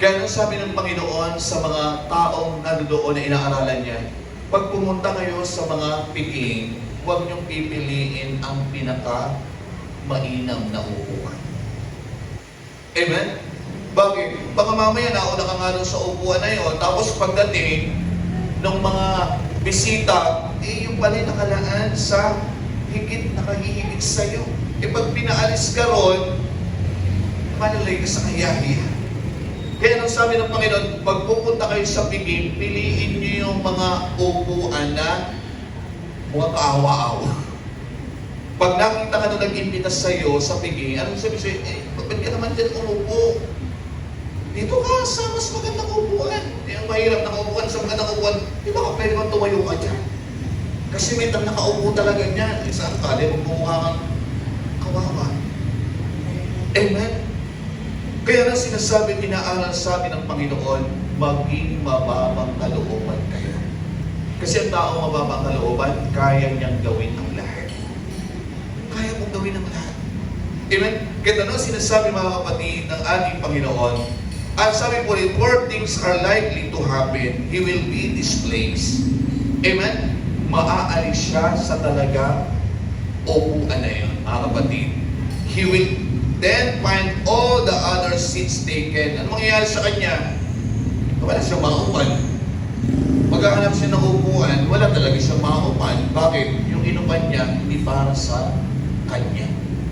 Kaya nang sabi ng Panginoon sa mga taong nandoon na inaaralan niya, pag pumunta kayo sa mga piging, huwag niyong pipiliin ang pinaka-mainam na upuan. Amen? Bakit? Baka mamaya nauna ka nga doon sa upuan na yun, tapos pagdating ng mga bisita, yung pala nakalaan sa higit nakahihigit sa'yo. Pag pinaalis ka ron, manalay ka sa kayahiyan. Kaya nang sabi ng Panginoon, pag pupunta kayo sa piging, piliin niyo yung mga upuan na mga kaawa-awa. Pag nakita ka na nag-imbita sa'yo sa piging, anong sabi sa'yo? Ba't ka naman dyan umupo? Dito ka sa mas magandang upuan. Yung mahirap na upuan sa magandang upuan, di ba ka pwede bang tumayo ka dyan? Kasi may nakaupo talaga niyan. Saan ka? Di magmumukha kang kawawa. Amen? Kaya na sinasabi, inaaral sa atin ng Panginoon, maging mababang kalooban kayo. Kasi ang taong mababang kalooban, kaya niyang gawin ang lahat. Kaya mong gawin ang lahat. Amen? Kaya na sinasabi mga kapatid ng ating Panginoon, at sabi po rin, 4 things are likely to happen. He will be displaced. Amen? Maaalis siya sa talaga upuan na yun, mga kapatid. He will then find all the other seats taken. Ano mangyayari sa kanya? Wala siyang maupan. Maghahanap siya ng upuan, wala talaga siyang maupan. Bakit? Yung inupan niya, hindi para sa kanya.